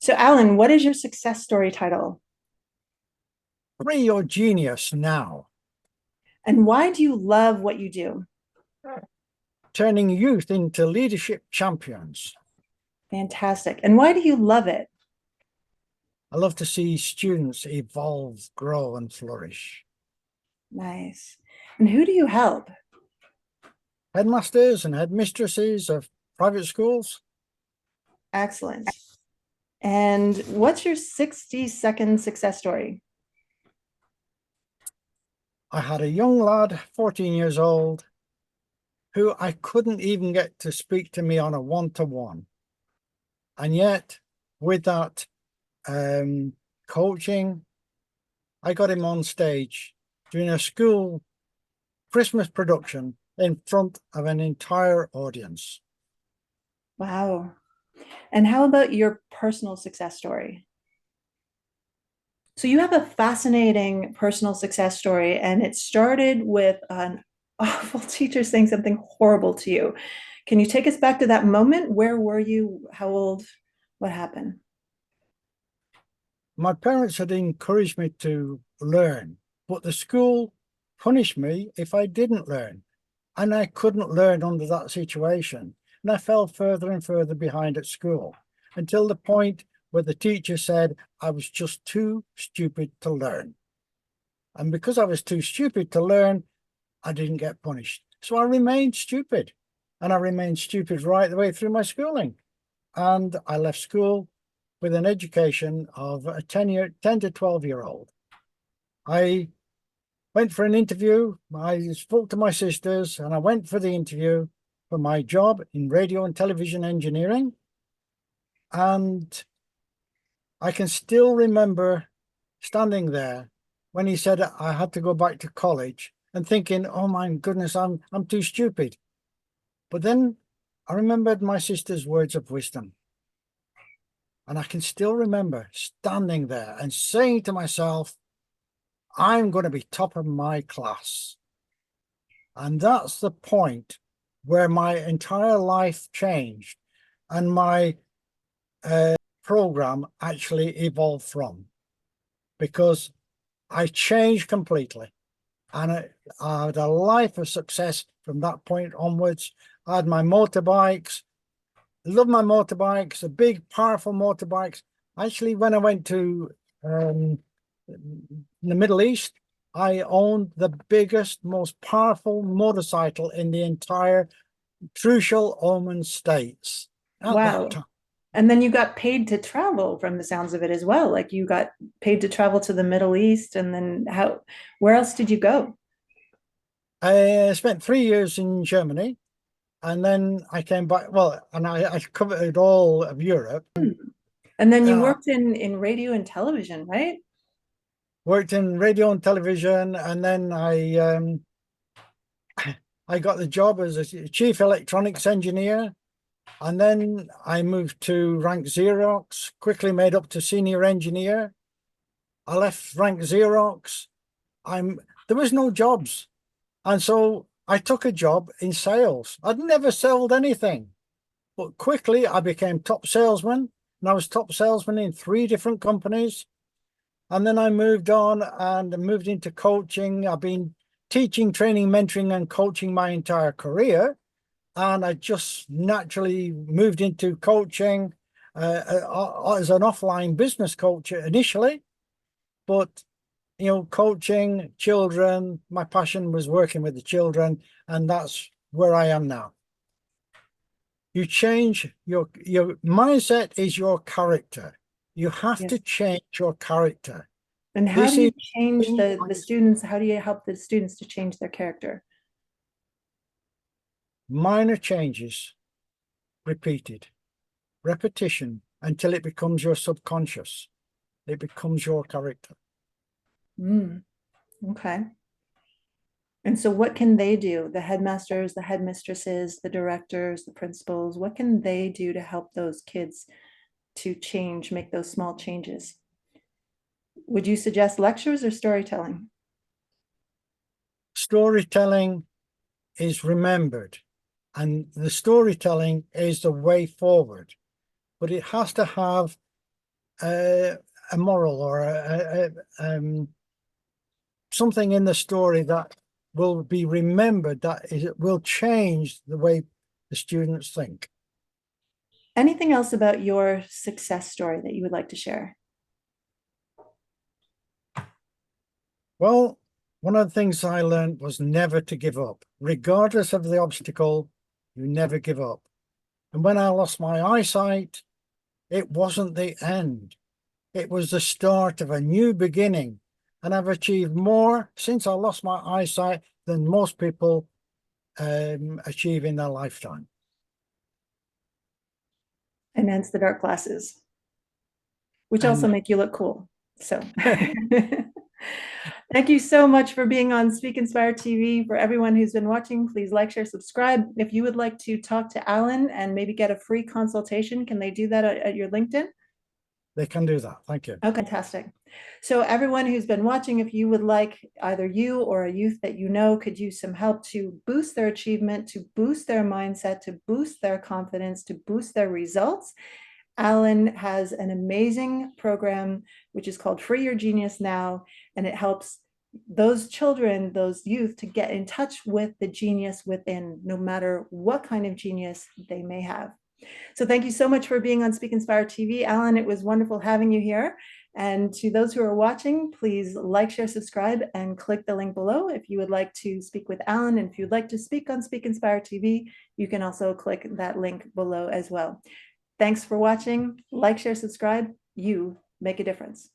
So, Alan, what is your success story title? Free your genius now, And why do you love what you do? turning youth into leadership champions. Fantastic. And why do you love it? I love to see students evolve, grow, and flourish. Nice. And who do you help? Headmasters and headmistresses of private schools. Excellent. And what's your 60-second success story? I had a young lad, 14 years old, who I couldn't even get to speak to me on a one-to-one. And yet, with that coaching, I got him on stage doing a school Christmas production in front of an entire audience. Wow. And how about your personal success story? So you have a fascinating personal success story, and it started with an awful teacher saying something horrible to you. Can you take us back to that moment? Where were you? How old? What happened? My parents had encouraged me to learn, but the school punished me if I didn't learn. And I couldn't learn under that situation. And I fell further and further behind at school until the point where the teacher said I was just too stupid to learn. And because I was too stupid to learn, I didn't get punished. So I remained stupid. And I remained stupid right the way through my schooling. And I left school with an education of a 10 to 12-year-old. I went for an interview. I spoke to my sisters and I went for the interview for my job in radio and television engineering. And I can still remember standing there when he said I had to go back to college and thinking, oh my goodness, I'm too stupid. But then I remembered my sister's words of wisdom. And I can still remember standing there and saying to myself, I'm going to be top of my class. And that's the point where my entire life changed and my program actually evolved from, because I changed completely. And I had a life of success from that point onwards. I had my motorbikes, love my motorbikes, the big, powerful motorbikes. Actually, when I went to the Middle East, I owned the biggest, most powerful motorcycle in the entire Trucial Oman states at that Wow. time. And then you got paid to travel from the sounds of it as well. Like you got paid to travel to the Middle East, and then where else did you go? I spent 3 years in Germany, and then I came back. Well, and I covered all of Europe. Hmm. And then you Uh, worked in radio and television, right? Worked in radio and television, and then I got the job as a chief electronics engineer, and then I moved to rank Xerox, quickly made up to senior engineer. I left rank Xerox. There was no jobs, and so I took a job in sales. I'd never sold anything, but quickly I became top salesman, and I was top salesman in 3 different companies. And then I moved on and moved into coaching. I've been teaching, training, mentoring, and coaching my entire career. And I just naturally moved into coaching as an offline business coach initially. But, coaching children, my passion was working with the children, and that's where I am now. You change your mindset is your character. You have Yes. to change your character. And how do This you is change the students? How do you help the students to change their character? minor changes repeated, repetition until it becomes your subconscious. It becomes your character. Mm, okay. And so what can they do? The headmasters, the headmistresses, the directors, the principals, what can they do to help those kids to change, make those small changes? Would you suggest lectures or storytelling? Storytelling is remembered, and the storytelling is the way forward, but it has to have a moral or something in the story that will be remembered, that is, it will change the way the students think. Anything else about your success story that you would like to share? Well, one of the things I learned was never to give up. Regardless of the obstacle, you never give up. And when I lost my eyesight, it wasn't the end. It was the start of a new beginning. And I've achieved more since I lost my eyesight than most people achieve in their lifetime. And hence the dark glasses, which also And make you look cool. So thank you so much for being on Speak Inspire TV. For everyone who's been watching, please like, share, subscribe. If you would like to talk to Allan and maybe get a free consultation, can they do that at your LinkedIn? they can do that. Thank you. Okay, fantastic. So everyone who's been watching, if you would like, either you or a youth that you know could use some help to boost their achievement, to boost their mindset, to boost their confidence, to boost their results, Allan has an amazing program which is called Free Your Genius Now, and it helps those children, those youth, to get in touch with the genius within, no matter what kind of genius they may have. So thank you so much for being on Speak Inspire TV. Allan, it was wonderful having you here. And to those who are watching, please like, share, subscribe, and click the link below if you would like to speak with Allan. And if you'd like to speak on Speak Inspire TV, you can also click that link below as well. Thanks for watching. Like, share, subscribe. You make a difference.